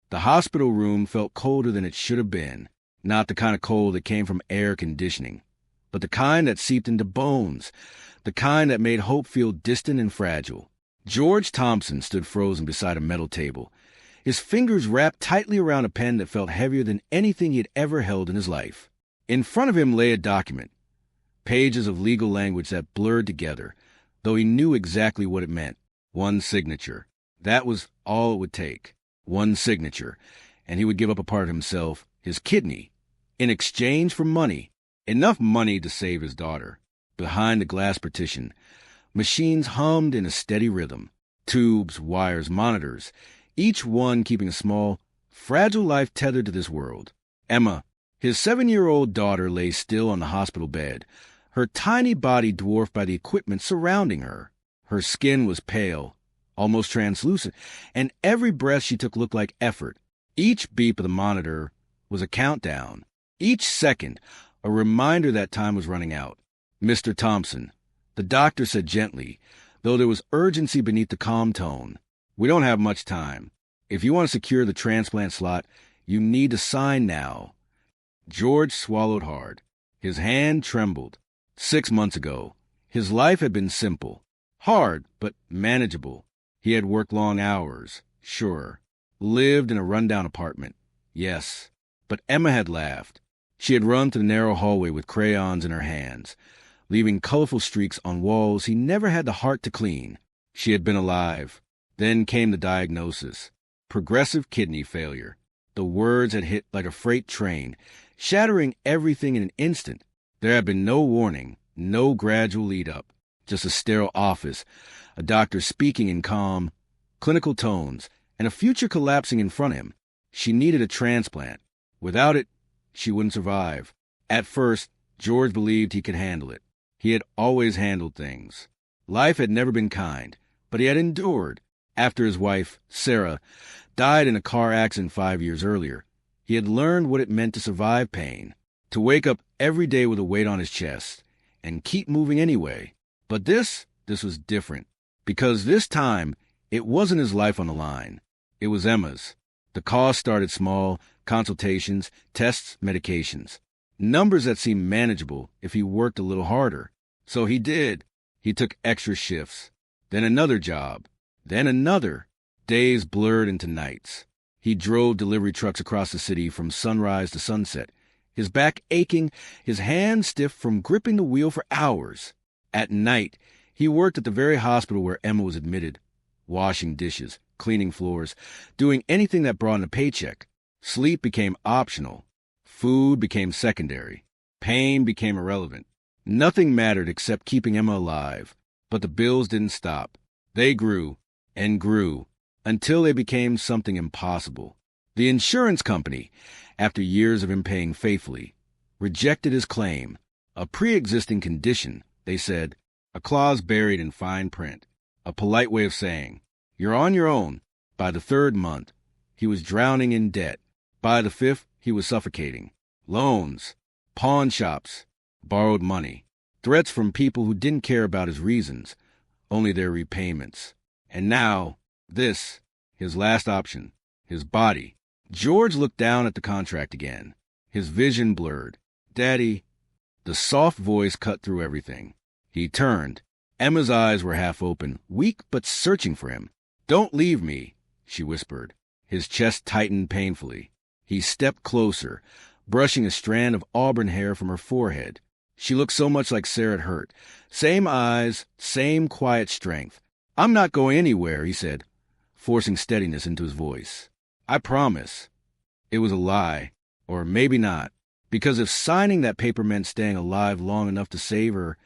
The hospital room felt colder than it should have been. Not the kind of cold that came from air conditioning, but the kind that seeped into bones, the kind that made hope feel distant and fragile. George Thompson stood frozen beside a metal table, his fingers wrapped tightly around a pen that felt heavier than anything he had ever held in his life. In front of him lay a document, pages of legal language that blurred together, though he knew exactly what it meant. One signature. That was all it would take. One signature, and he would give up a part of himself, his kidney, in exchange for money. Enough money to save his daughter. Behind the glass partition, machines hummed in a steady rhythm. Tubes, wires, monitors, each one keeping a small, fragile life tethered to this world. Emma, his 7-year-old daughter, lay still on the hospital bed, her tiny body dwarfed by the equipment surrounding her. Her skin was pale, almost translucent, and every breath she took looked like effort. Each beep of the monitor was a countdown. Each second, a reminder that time was running out. "Mr. Thompson," the doctor said gently, though there was urgency beneath the calm tone, "we don't have much time. If you want to secure the transplant slot, you need to sign now." George swallowed hard. His hand trembled. 6 months ago, his life had been simple. Hard, but manageable. He had worked long hours, sure. Lived in a rundown apartment, yes. But Emma had laughed. She had run through the narrow hallway with crayons in her hands, leaving colorful streaks on walls he never had the heart to clean. She had been alive. Then came the diagnosis. Progressive kidney failure. The words had hit like a freight train, shattering everything in an instant. There had been no warning, no gradual lead-up, just a sterile office, a doctor speaking in calm, clinical tones, and a future collapsing in front of him. She needed a transplant. Without it, she wouldn't survive. At first, George believed he could handle it. He had always handled things. Life had never been kind, but he had endured. After his wife, Sarah, died in a car accident 5 years earlier, he had learned what it meant to survive pain, to wake up every day with a weight on his chest, and keep moving anyway. But this was different, because this time, it wasn't his life on the line. It was Emma's. The cost started small: consultations, tests, medications. Numbers that seemed manageable if he worked a little harder. So he did. He took extra shifts. Then another job. Then another. Days blurred into nights. He drove delivery trucks across the city from sunrise to sunset, his back aching, his hands stiff from gripping the wheel for hours. At night, he worked at the very hospital where Emma was admitted, washing dishes, cleaning floors, doing anything that brought in a paycheck. Sleep became optional. Food became secondary. Pain became irrelevant. Nothing mattered except keeping Emma alive. But the bills didn't stop. They grew and grew until they became something impossible. The insurance company, after years of him paying faithfully, rejected his claim. A pre-existing condition, they said, a clause buried in fine print, a polite way of saying, "You're on your own." By the 3rd month, he was drowning in debt. By the 5th, he was suffocating. Loans, pawn shops, borrowed money, threats from people who didn't care about his reasons, only their repayments. And now, this, his last option, his body. George looked down at the contract again, his vision blurred. "Daddy," the soft voice cut through everything. He turned. Emma's eyes were half open, weak but searching for him. "Don't leave me," she whispered. His chest tightened painfully. He stepped closer, brushing a strand of auburn hair from her forehead. She looked so much like Sarah it hurt. Same eyes, same quiet strength. "I'm not going anywhere," he said, forcing steadiness into his voice. "I promise." It was a lie, or maybe not, because if signing that paper meant staying alive long enough to save her,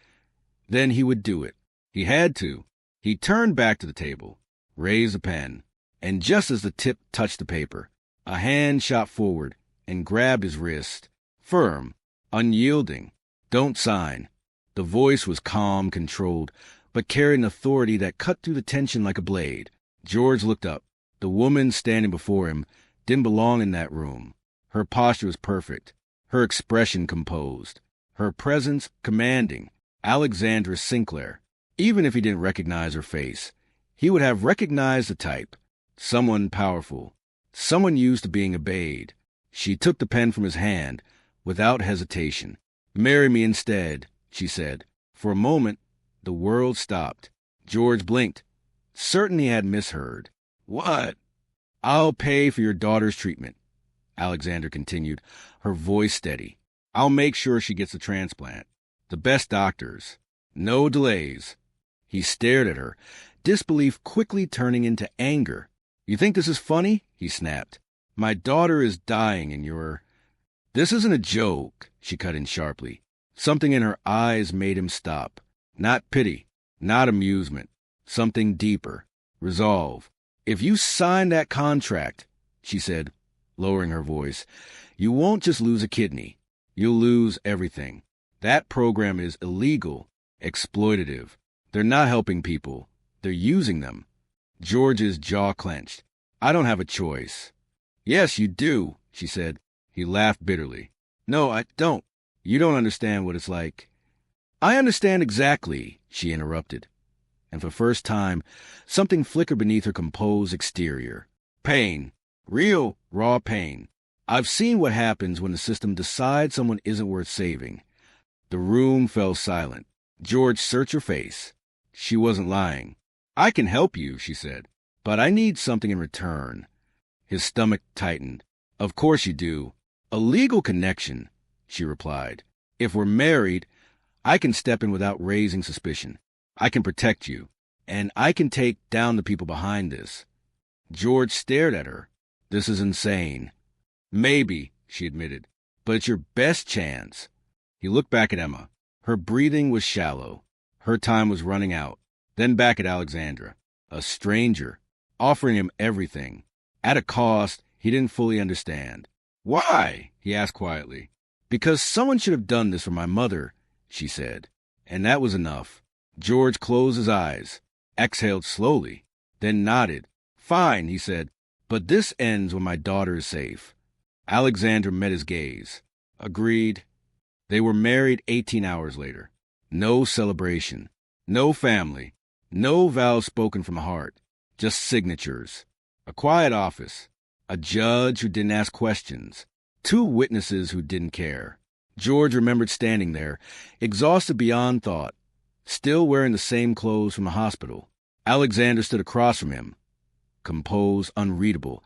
then he would do it. He had to. He turned back to the table, raised the pen, and just as the tip touched the paper, a hand shot forward and grabbed his wrist, firm, unyielding. "Don't sign." The voice was calm, controlled, but carried an authority that cut through the tension like a blade. George looked up. The woman standing before him didn't belong in that room. Her posture was perfect, her expression composed, her presence commanding. Alexandra Sinclair. Even if he didn't recognize her face, he would have recognized the type. Someone powerful, Someone used to being obeyed. She took the pen from his hand without hesitation. "Marry me instead," she said. For a moment, the world stopped. George blinked, certain he had misheard. "What?" "I'll pay for your daughter's treatment," Alexander continued, her voice steady. "I'll make sure she gets the transplant. The best doctors. No delays." He stared at her, disbelief quickly turning into anger. "You think this is funny?" he snapped. "My daughter is dying and you're—" "This isn't a joke," she cut in sharply. Something in her eyes made him stop. Not pity, not amusement. Something deeper. Resolve. "If you sign that contract," she said, lowering her voice, "you won't just lose a kidney. You'll lose everything. That program is illegal, exploitative. They're not helping people. They're using them." George's jaw clenched. "I don't have a choice." "Yes, you do," she said. He laughed bitterly. "No, I don't. You don't understand what it's like." "I understand exactly," she interrupted. And for the first time, something flickered beneath her composed exterior. Pain. Real, raw pain. "I've seen what happens when the system decides someone isn't worth saving." The room fell silent. George searched her face. She wasn't lying. "I can help you," she said, "but I need something in return." His stomach tightened. "Of course you do. A legal connection," she replied. "If we're married, I can step in without raising suspicion. I can protect you, and I can take down the people behind this." George stared at her. "This is insane." "Maybe," she admitted, "but it's your best chance." He looked back at Emma. Her breathing was shallow. Her time was running out. Then back at Alexandra, a stranger, offering him everything, at a cost he didn't fully understand. "Why?" he asked quietly. "Because someone should have done this for my mother," she said. And that was enough. George closed his eyes, exhaled slowly, then nodded. "Fine," he said, "but this ends when my daughter is safe." Alexander met his gaze. Agreed. They were married 18 hours later. No celebration. No family. No vows spoken from the heart. Just signatures. A quiet office. A judge who didn't ask questions. 2 witnesses who didn't care. George remembered standing there, exhausted beyond thought, still wearing the same clothes from the hospital. Alexander stood across from him, composed, unreadable,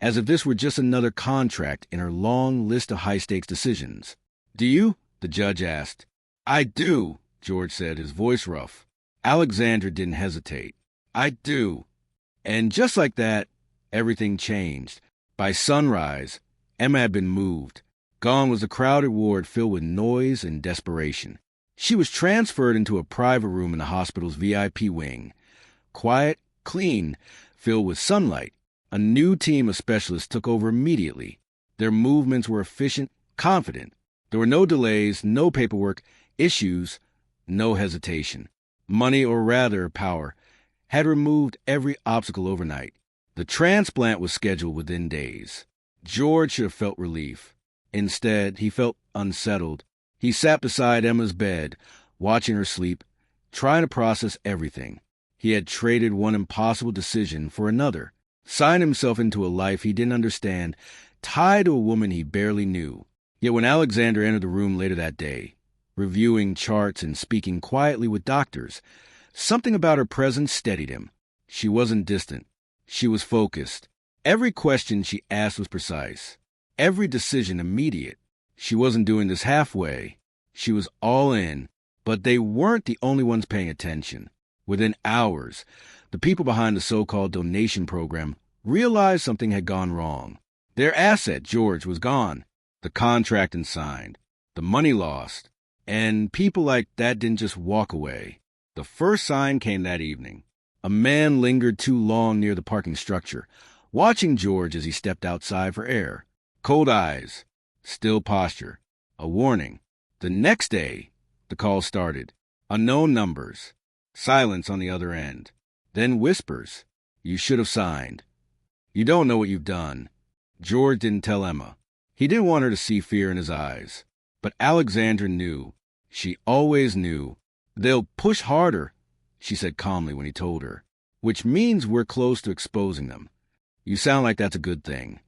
as if this were just another contract in her long list of high-stakes decisions. "Do you?" the judge asked. "I do," George said, his voice rough. Alexander didn't hesitate. "I do." And just like that, everything changed. By sunrise, Emma had been moved. Gone was the crowded ward filled with noise and desperation. She was transferred into a private room in the hospital's VIP wing. Quiet, clean, filled with sunlight. A new team of specialists took over immediately. Their movements were efficient, confident. There were no delays, no paperwork, issues, no hesitation. Money, or rather power, had removed every obstacle overnight. The transplant was scheduled within days. George should have felt relief. Instead, he felt unsettled. He sat beside Emma's bed, watching her sleep, trying to process everything. He had traded one impossible decision for another, signed himself into a life he didn't understand, tied to a woman he barely knew. Yet when Alexander entered the room later that day, reviewing charts and speaking quietly with doctors, something about her presence steadied him. She wasn't distant. She was focused. Every question she asked was precise. Every decision immediate. She wasn't doing this halfway. She was all in. But they weren't the only ones paying attention. Within hours, the people behind the so-called donation program realized something had gone wrong. Their asset, George, was gone. The contract unsigned. The money lost. And people like that didn't just walk away. The first sign came that evening. A man lingered too long near the parking structure, watching George as he stepped outside for air. Cold eyes. Still posture. A warning. The next day, the call started. Unknown numbers. Silence on the other end. Then whispers. "You should have signed. You don't know what you've done." George didn't tell Emma. He didn't want her to see fear in his eyes. But Alexandra knew. She always knew. "They'll push harder," she said calmly when he told her. "Which means we're close to exposing them." You sound like that's a good thing.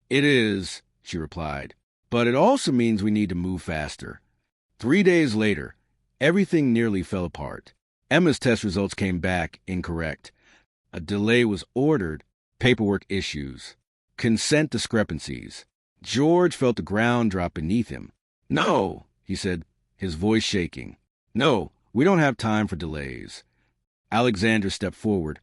It is, she replied, but it also means we need to move faster. 3 days later, everything nearly fell apart. Emma's test results came back incorrect. A delay was ordered, paperwork issues, consent discrepancies. George felt the ground drop beneath him. No, he said, his voice shaking. No, we don't have time for delays. Alexandra stepped forward,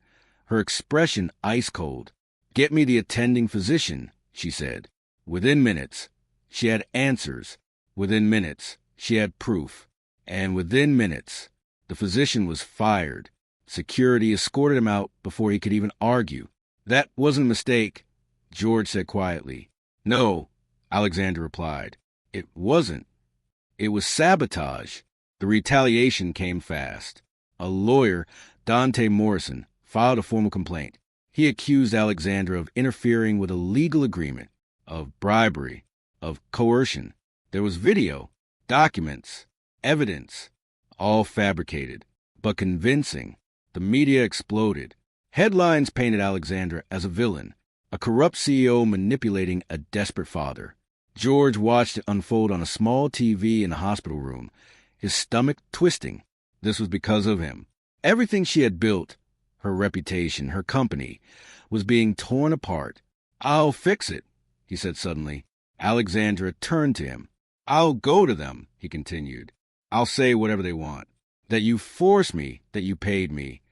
her expression ice cold. Get me the attending physician, she said. Within minutes, she had answers. Within minutes, she had proof. And within minutes, the physician was fired. Security escorted him out before he could even argue. That wasn't a mistake, George said quietly. No, Alexandra replied. It wasn't. It was sabotage. The retaliation came fast. A lawyer, Dante Morrison, filed a formal complaint. He accused Alexandra of interfering with a legal agreement, of bribery, of coercion. There was video, documents, evidence, all fabricated, but convincing. The media exploded. Headlines painted Alexandra as a villain, a corrupt CEO manipulating a desperate father. George watched it unfold on a small TV in the hospital room, his stomach twisting. This was because of him. Everything she had built, her reputation, her company, was being torn apart. I'll fix it, he said suddenly. Alexandra turned to him. I'll go to them, he continued. I'll say whatever they want. That you forced me, that you paid me.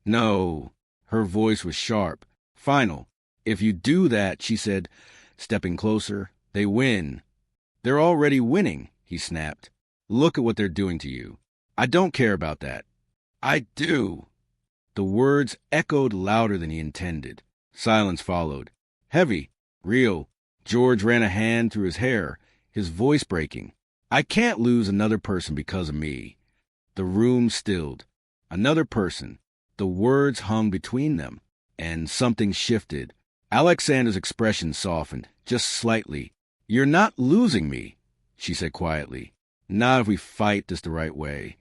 No. Her voice was sharp, final. If you do that, she said, stepping closer, they win. They're already winning, he snapped. Look at what they're doing to you. I don't care about that. I do. The words echoed louder than he intended. Silence followed. Heavy, real. George ran a hand through his hair, his voice breaking. I can't lose another person because of me. The room stilled. Another person. The words hung between them, and something shifted. Alexandra's expression softened, just slightly. You're not losing me, she said quietly. Not if we fight this the right way.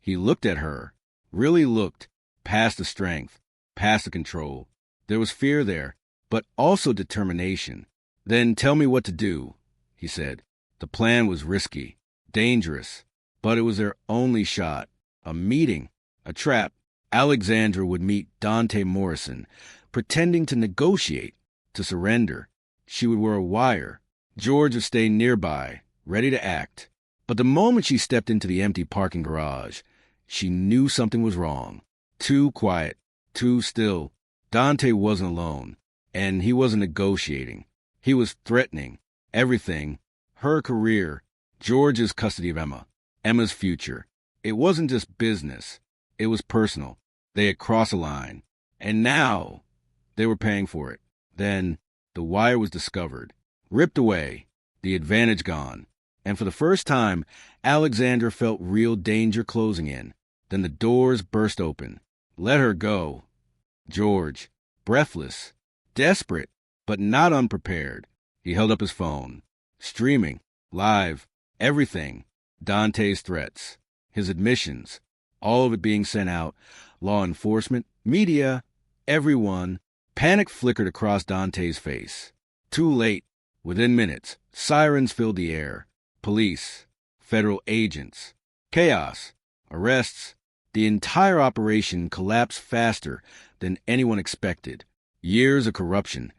He looked at her, really looked, past the strength, past the control. There was fear there, but also determination. Then tell me what to do, he said. The plan was risky, dangerous, but it was their only shot. A meeting, a trap. Alexandra would meet Dante Morrison, pretending to negotiate, to surrender. She would wear a wire. George would stay nearby, ready to act. But the moment she stepped into the empty parking garage, she knew something was wrong. Too quiet, too still. Dante wasn't alone, and he wasn't negotiating. He was threatening everything. Her career, George's custody of Emma, Emma's future. It wasn't just business. It was personal. They had crossed a line. And now they were paying for it. Then the wire was discovered, ripped away, the advantage gone. And for the first time, Alexandra felt real danger closing in. Then the doors burst open. Let her go. George, breathless, desperate, but not unprepared. He held up his phone. Streaming, live, everything. Dante's threats, his admissions, all of it being sent out. Law enforcement, media, everyone. Panic flickered across Dante's face. Too late. Within minutes, sirens filled the air. Police, federal agents, chaos, arrests. The entire operation collapsed faster than anyone expected. Years of corruption,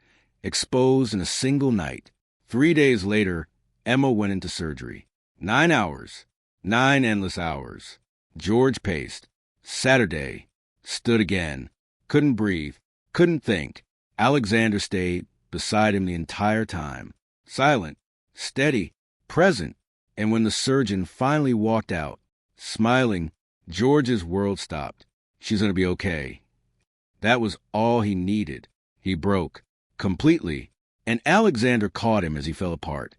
exposed in a single night. 3 days later, Emma went into surgery. 9 hours. 9 endless hours. George paced. Saturday. Stood again. Couldn't breathe. Couldn't think. Alexandra stayed beside him the entire time. Silent. Steady. Present. And when the surgeon finally walked out, smiling, George's world stopped. She's going to be okay. That was all he needed. He broke. Completely. And Alexandra caught him as he fell apart,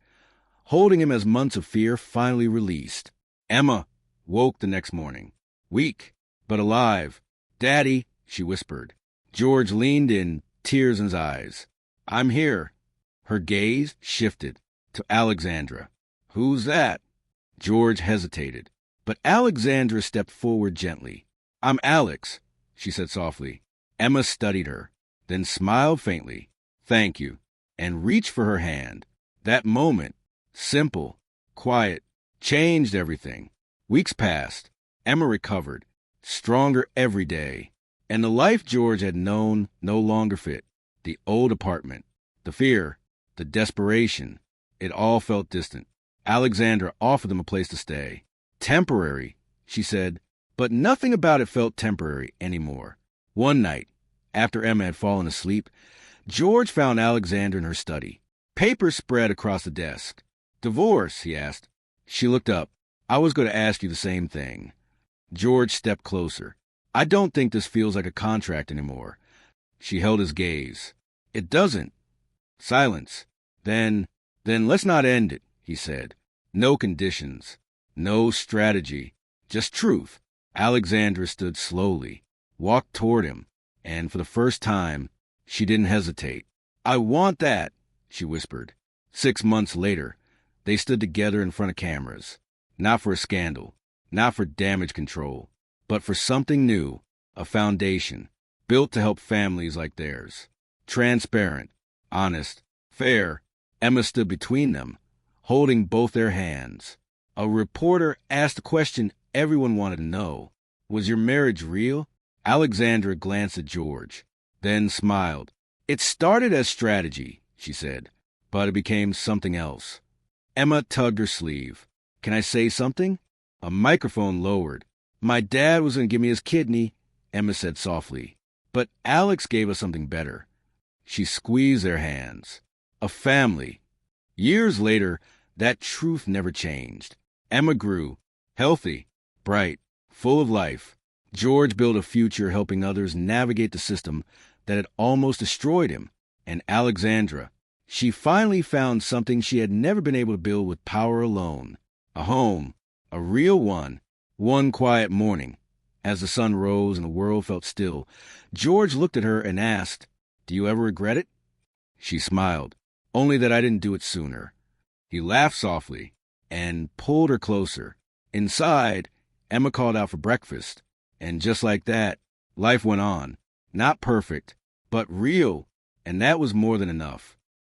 holding him as months of fear finally released. Emma woke the next morning. Weak, but alive. Daddy, she whispered. George leaned in, tears in his eyes. I'm here. Her gaze shifted to Alexandra. Who's that? George hesitated, but Alexandra stepped forward gently. I'm Alex, she said softly. Emma studied her, then smiled faintly. "Thank you," and reached for her hand. That moment, simple, quiet, changed everything. Weeks passed. Emma recovered, stronger every day. And the life George had known no longer fit. The old apartment, the fear, the desperation, it all felt distant. Alexandra offered them a place to stay. Temporary, she said, but nothing about it felt temporary anymore. One night, after Emma had fallen asleep, George found Alexandra in her study. Papers spread across the desk. "Divorce?" he asked. She looked up. "I was going to ask you the same thing." George stepped closer. "I don't think this feels like a contract anymore." She held his gaze. "It doesn't." Silence. Then let's not end it," he said. "No conditions. No strategy. Just truth." Alexandra stood slowly, walked toward him, and for the first time, she didn't hesitate. "I want that," she whispered. 6 months later, they stood together in front of cameras. Not for a scandal, not for damage control, but for something new, a foundation, built to help families like theirs. Transparent, honest, fair. Emma stood between them, holding both their hands. A reporter asked a question everyone wanted to know. "Was your marriage real?" Alexandra glanced at George, then smiled. "It started as strategy," she said, "but it became something else." Emma tugged her sleeve. "Can I say something?" A microphone lowered. "My dad was going to give me his kidney," Emma said softly. "But Alex gave us something better." She squeezed their hands. A family. Years later, that truth never changed. Emma grew, healthy, bright, full of life. George built a future helping others navigate the system that had almost destroyed him. And Alexandra, she finally found something she had never been able to build with power alone. A home, a real one. One quiet morning, as the sun rose and the world felt still, George looked at her and asked, "Do you ever regret it?" She smiled. "Only that I didn't do it sooner." He laughed softly and pulled her closer. Inside, Emma called out for breakfast. And just like that, life went on. Not perfect, but real, and that was more than enough.